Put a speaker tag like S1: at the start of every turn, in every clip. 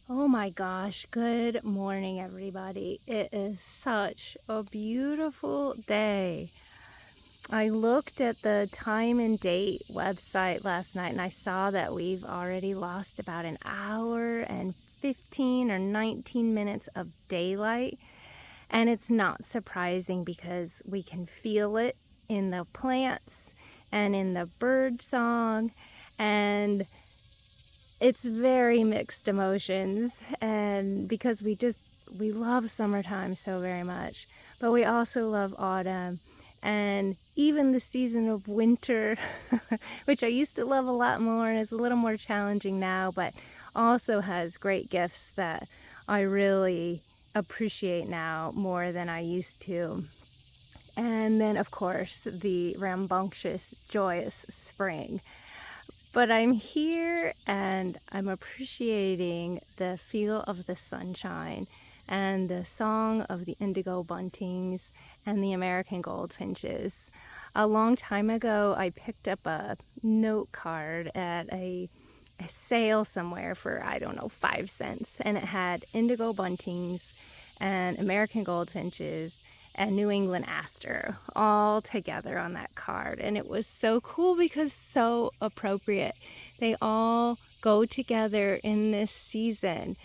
S1: Oh my gosh, good morning everybody. It is such a beautiful day. I looked at the time and date website last night and I saw that we've already lost about an hour and 15 or 19 minutes of daylight. And it's not surprising because we can feel it in the plants and in the bird song, and it's very mixed emotions, and because we love summertime so very much, but we also love autumn and even the season of winter, which I used to love a lot more and is a little more challenging now, but also has great gifts that I really appreciate now more than I used to. And then of course the rambunctious, joyous spring. But I'm here and I'm appreciating the feel of the sunshine and the song of the indigo buntings and the American goldfinches. A long time ago, I picked up a note card at a sale somewhere for, I don't know, 5 cents. And it had indigo buntings and American goldfinches and New England aster all together on that card, and it was so cool because so appropriate. They all go together in this season.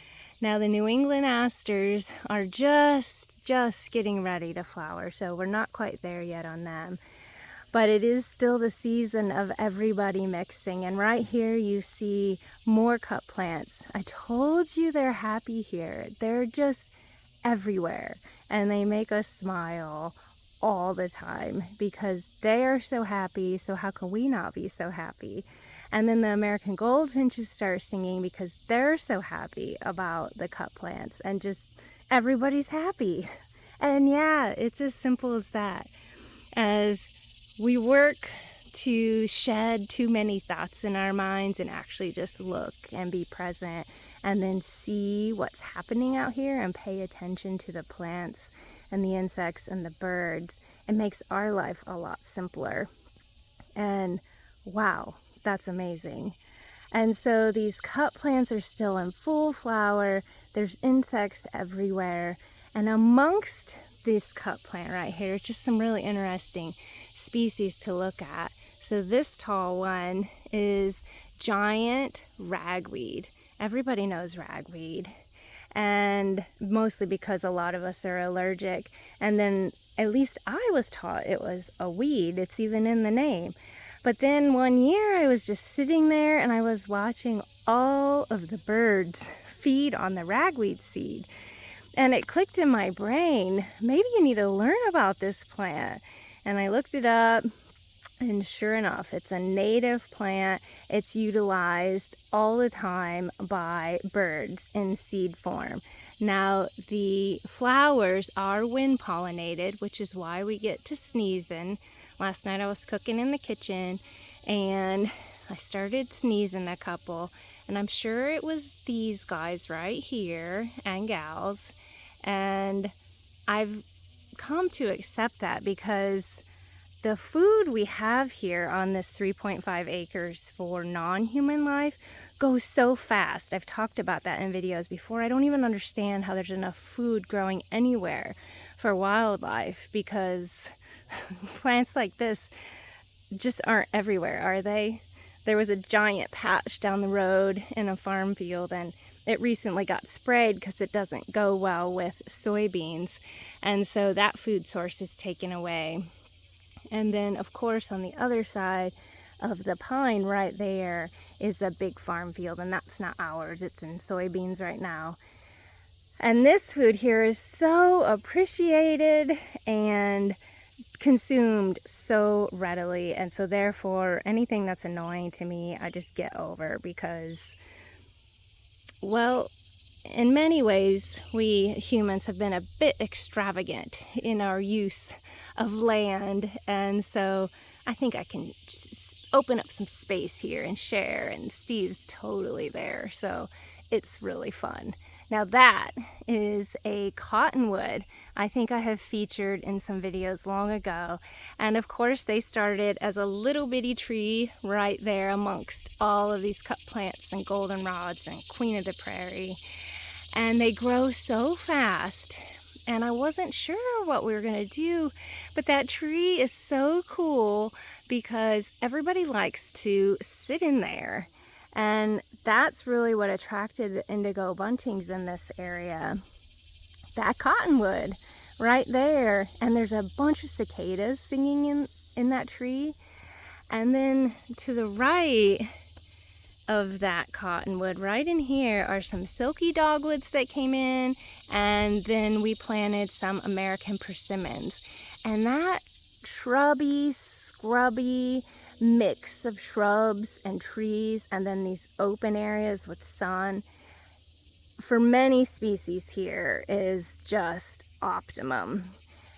S1: Now the New England asters are just getting ready to flower, so we're not quite there yet on them, but it is still the season of everybody mixing. And right here you see more cup plants. I told you they're happy here. They're just everywhere, and they make us smile all the time because they are so happy, so how can we not be so happy? And then the American goldfinches start singing because they're so happy about the cup plants, and just everybody's happy. And yeah, it's as simple as that. As we work to shed too many thoughts in our minds and actually just look and be present and then see what's happening out here and pay attention to the plants and the insects and the birds, it makes our life a lot simpler. And wow, that's amazing. And so these cup plants are still in full flower. There's insects everywhere. And amongst this cup plant right here, just some really interesting species to look at. So this tall one is giant ragweed. Everybody knows ragweed, and mostly because a lot of us are allergic. And then at least I was taught it was a weed. It's even in the name. But then one year I was just sitting there and I was watching all of the birds feed on the ragweed seed. And it clicked in my brain, maybe you need to learn about this plant. And I looked it up, and sure enough, it's a native plant. It's utilized all the time by birds in seed form. Now, the flowers are wind pollinated, which is why we get to sneezing. Last night I was cooking in the kitchen and I started sneezing a couple, and I'm sure it was these guys right here and gals. And I've come to accept that because the food we have here on this 3.5 acres for non-human life goes so fast. I've talked about that in videos before. I don't even understand how there's enough food growing anywhere for wildlife, because plants like this just aren't everywhere, are they? There was a giant patch down the road in a farm field, and it recently got sprayed because it doesn't go well with soybeans, and so that food source is taken away. And then of course on the other side of the pine right there is a big farm field, and that's not ours. It's in soybeans right now. And this food here is so appreciated and consumed so readily, and so therefore anything that's annoying to me I just get over, because, well, in many ways we humans have been a bit extravagant in our use of land, and so I think I can just open up some space here and share, and Steve's totally there, so it's really fun. Now that is a cottonwood. I think I have featured in some videos long ago, and of course they started as a little bitty tree right there amongst all of these cup plants and goldenrods and queen of the prairie. and they grow so fast. And I wasn't sure what we were gonna do, but that tree is so cool because everybody likes to sit in there. And that's really what attracted the indigo buntings in this area. That cottonwood right there. And there's a bunch of cicadas singing in that tree. And then to the right of that cottonwood, right in here, are some silky dogwoods that came in, and then we planted some American persimmons. And that shrubby, scrubby mix of shrubs and trees, and then these open areas with sun, for many species here is just optimum.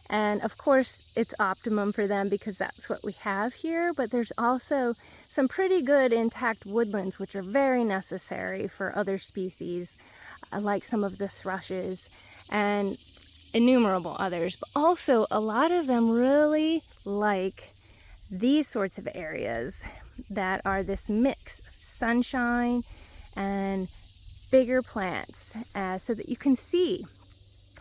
S1: And of course it's optimum for them because that's what we have here, but there's also some pretty good intact woodlands which are very necessary for other species, like some of the thrushes and innumerable others. But also a lot of them really like these sorts of areas that are this mix of sunshine and bigger plants, so that you can see.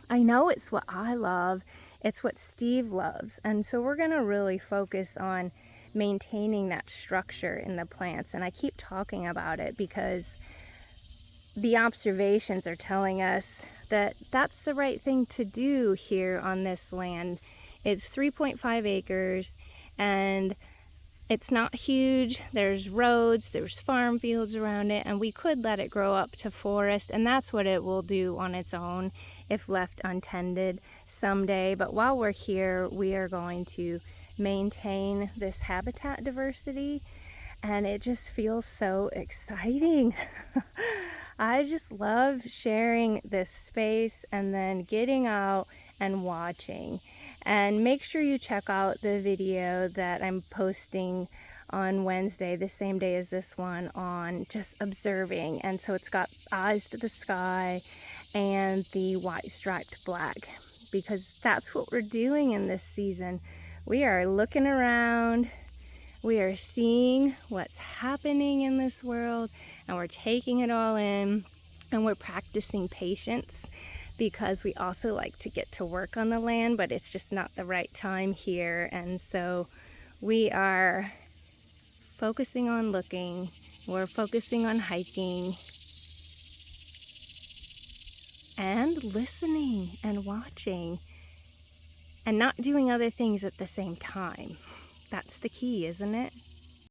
S1: I know it's what I love, it's what Steve loves, and so we're gonna really focus on maintaining that structure in the plants. And I keep talking about it because the observations are telling us that that's the right thing to do here on this land. It's 3.5 acres and it's not huge. There's roads, there's farm fields around it, and we could let it grow up to forest, and that's what it will do on its own if left untended someday. But while we're here, we are going to maintain this habitat diversity, and it just feels so exciting. I just love sharing this space and then getting out and watching. And make sure you check out the video that I'm posting on Wednesday, the same day as this one, on just observing. And so it's got eyes to the sky and the white striped black, because that's what we're doing in this season. We are looking around, we are seeing what's happening in this world, and we're taking it all in, and we're practicing patience, because we also like to get to work on the land, but it's just not the right time here. And so we are focusing on looking, we're focusing on hiking, and listening and watching, and not doing other things at the same time. That's the key, isn't it?